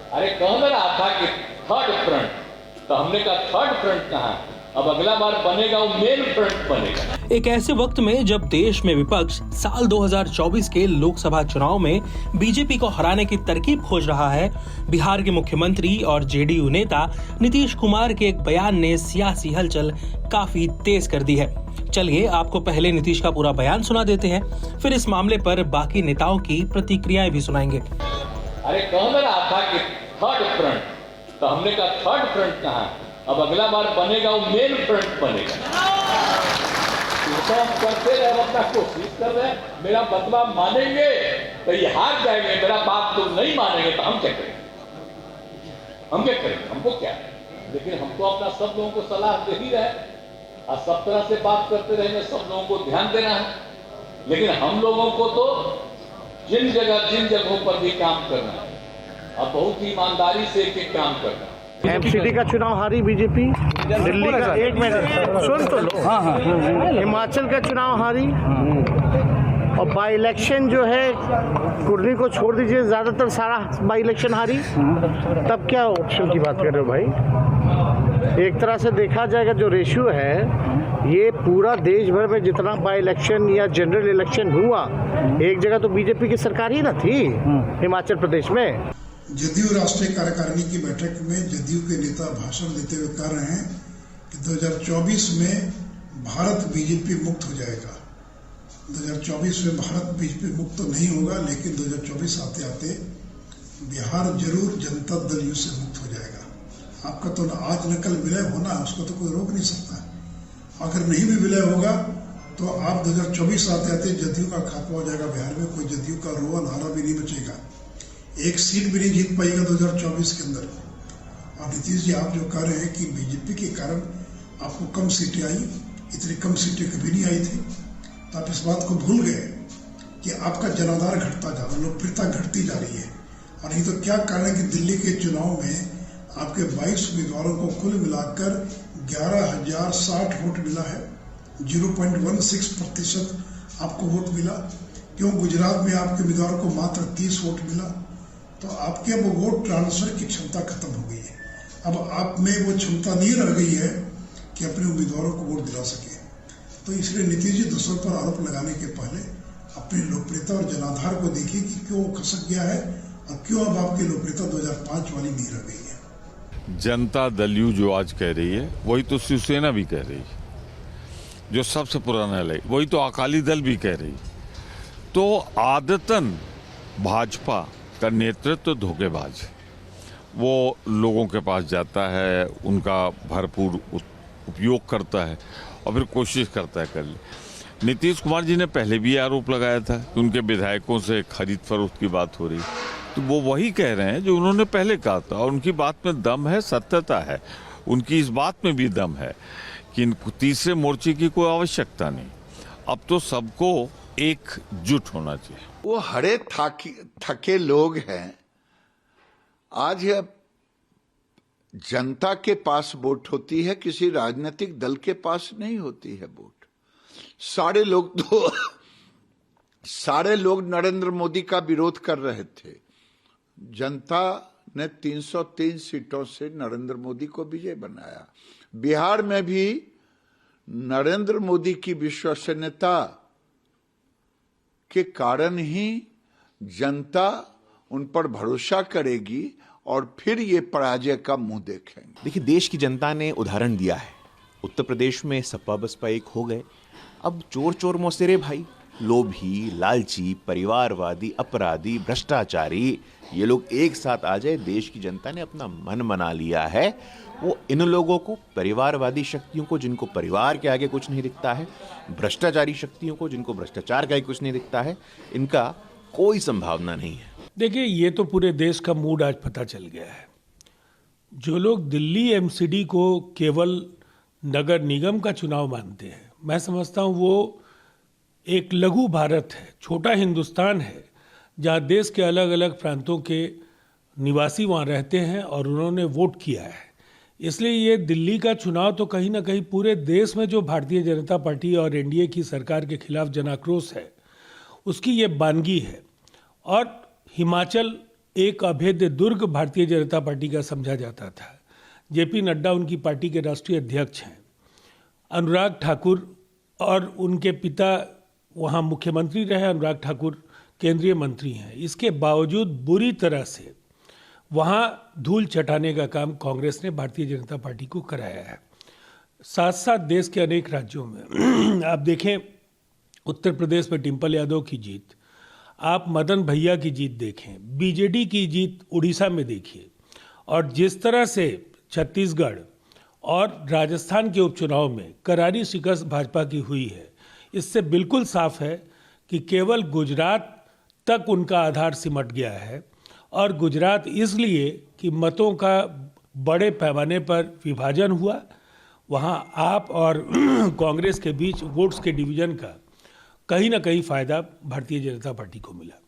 अरे कह ना रहा था कि थर्ड फ्रंट, तो हमने कहा थर्ड फ्रंट कहाँ, अब अगला बार बनेगा वो मेन फ्रंट बनेगा। एक ऐसे वक्त में जब देश में विपक्ष साल 2024 के लोकसभा चुनाव में बीजेपी को हराने की तरकीब खोज रहा है, बिहार के मुख्यमंत्री और जेडीयू नेता नीतीश कुमार के एक बयान ने सियासी हलचल काफी तेज कर दी है। चलिए आपको पहले नीतीश का पूरा बयान सुना देते हैं, फिर इस मामले पर बाकी नेताओं की प्रतिक्रियाएं भी सुनाएंगे। अरे कह ना रहा था कि थर्ड फ्रंट, तो हमने कहा थर्ड फ्रंट कहाँ, अब अगला बार बनेगा वो मेन फ्रंट बनेगा। तो हम करते रहे, अपना कोशिश कर रहे हैं। मेरा बदला मानेंगे तो ये हार जाएंगे, मेरा बात लोग नहीं मानेंगे तो हम क्या करेंगे, हम क्या करेंगे, हमको क्या है। लेकिन हमको अपना सब लोगों को सलाह दे ही रहे और सब तरह से बात करते रहेंगे, सब लोगों को ध्यान देना है। लेकिन हम लोगों को तो जिन जगहों पर भी काम करना है, अब बहुत ही ईमानदारी से एक काम करना है। एमसीडी का चुनाव हारी बीजेपी, दिल्ली का, एक मिनट सुन तो लो, हिमाचल का चुनाव हारी, और बाई इलेक्शन जो है कुर्नी को छोड़ दीजिए, ज्यादातर सारा बाई इलेक्शन हारी। तब क्या ऑप्शन की बात कर रहे हो भाई? एक तरह से देखा जाएगा जो रेशियो है, ये पूरा देश भर में जितना बाई इलेक्शन या जनरल इलेक्शन हुआ, एक जगह तो बीजेपी की सरकार ही ना थी हिमाचल प्रदेश में। जदयू राष्ट्रीय कार्यकारिणी की बैठक में जदयू के नेता भाषण देते हुए कह रहे हैं कि 2024 में भारत बीजेपी मुक्त हो जाएगा। 2024 में भारत बीजेपी मुक्त तो नहीं होगा, लेकिन 2024 आते आते बिहार जरूर जनता दल यू से मुक्त हो जाएगा। आपका तो आज न कल विलय होना है, उसको तो कोई रोक नहीं सकता। अगर नहीं भी विलय होगा तो आप 2024 आते आते जदयू का खात्मा हो जाएगा। बिहार में कोई जदयू का रोवन हारा भी नहीं बचेगा, एक सीट भी नहीं जीत पाएगा 2024 के अंदर। और नीतीश जी, आप जो कह रहे हैं कि बीजेपी के कारण आपको कम सीटें आई, इतनी कम सीटें कभी नहीं आई थी, तो आप इस बात को भूल गए कि आपका जनाधार घटता जा रहा है, लोकप्रियता घटती जा रही है। और नहीं तो क्या कारण है कि दिल्ली के चुनाव में आपके 22 उम्मीदवारों को कुल मिलाकर 11,060 वोट मिला है, 0.16% आपको वोट मिला। क्यों गुजरात में आपके उम्मीदवारों को मात्र 30 वोट मिला? तो आपके अब वोट ट्रांसफर की क्षमता खत्म हो गई है। अब आप में वो क्षमता नहीं रह गई है कि अपने उम्मीदवारों को वोट दिला सके। तो इसलिए नीतीश जी दूसरों पर आरोप लगाने के पहले अपनी लोकप्रियता और जनाधार को देखिए कि क्यों खसक गया है और क्यों अब आपकी लोकप्रियता 2005 वाली नहीं रह गई है। जनता दल यू जो आज कह रही है, वही तो शिवसेना भी कह रही है, जो सबसे पुराना है, वही तो अकाली दल भी कह रही है। तो आदतन भाजपा का नेतृत्व धोखेबाज है। वो लोगों के पास जाता है, उनका भरपूर उपयोग करता है और फिर कोशिश करता है कर ले। नीतीश कुमार जी ने पहले भी आरोप लगाया था कि उनके विधायकों से खरीद फरोख्त की बात हो रही, तो वो वही कह रहे हैं जो उन्होंने पहले कहा था। और उनकी बात में दम है, सत्यता है, उनकी इस बात में भी दम है कि तीसरे मोर्चे की कोई आवश्यकता नहीं। अब तो सबको एकजुट होना चाहिए। वो हरे थके लोग हैं। आज जनता के पास वोट होती है, किसी राजनीतिक दल के पास नहीं होती है वोट। सारे लोग नरेंद्र मोदी का विरोध कर रहे थे। जनता ने 303 सीटों से नरेंद्र मोदी को विजय बनाया। बिहार में भी नरेंद्र मोदी की विश्वसनीयता के कारण ही जनता उन पर भरोसा करेगी और फिर ये पराजय का मुंह देखेंगे। देखिए, देश की जनता ने उदाहरण दिया है। उत्तर प्रदेश में सपा बसपा एक हो गए, अब चोर चोर मौसेरे भाई, लोभी, लालची, परिवारवादी, अपराधी, भ्रष्टाचारी, ये लोग एक साथ आ जाए। देश की जनता ने अपना मन बना लिया है। वो इन लोगों को, परिवारवादी शक्तियों को जिनको परिवार के आगे कुछ नहीं दिखता है, भ्रष्टाचारी शक्तियों को जिनको भ्रष्टाचार का ही कुछ नहीं दिखता है, इनका कोई संभावना नहीं है। देखिए, ये तो पूरे देश का मूड आज पता चल गया है। जो लोग दिल्ली एमसीडी को केवल नगर निगम का चुनाव मानते हैं, मैं समझता हूँ वो एक लघु भारत है, छोटा हिंदुस्तान है, जहाँ देश के अलग अलग प्रांतों के निवासी वहाँ रहते हैं और उन्होंने वोट किया है। इसलिए ये दिल्ली का चुनाव तो कहीं ना कहीं पूरे देश में जो भारतीय जनता पार्टी और एनडीए की सरकार के खिलाफ जनाक्रोश है, उसकी ये बानगी है। और हिमाचल एक अभेद्य दुर्ग भारतीय जनता पार्टी का समझा जाता था। जेपी नड्डा उनकी पार्टी के राष्ट्रीय अध्यक्ष हैं। अनुराग ठाकुर और उनके पिता वहाँ मुख्यमंत्री रहे, अनुराग ठाकुर केंद्रीय मंत्री हैं। इसके बावजूद बुरी तरह से वहाँ धूल चटाने का काम कांग्रेस ने भारतीय जनता पार्टी को कराया है। साथ साथ देश के अनेक राज्यों में आप देखें, उत्तर प्रदेश में डिम्पल यादव की जीत, आप मदन भैया की जीत देखें, बीजेडी की जीत उड़ीसा में देखिए, और जिस तरह से छत्तीसगढ़ और राजस्थान के उपचुनाव में करारी शिकस्त भाजपा की हुई है, इससे बिल्कुल साफ है कि केवल गुजरात तक उनका आधार सिमट गया है। और गुजरात इसलिए कि मतों का बड़े पैमाने पर विभाजन हुआ, वहाँ आप और कांग्रेस के बीच वोट्स के डिवीजन का कहीं ना कहीं फायदा भारतीय जनता पार्टी को मिला।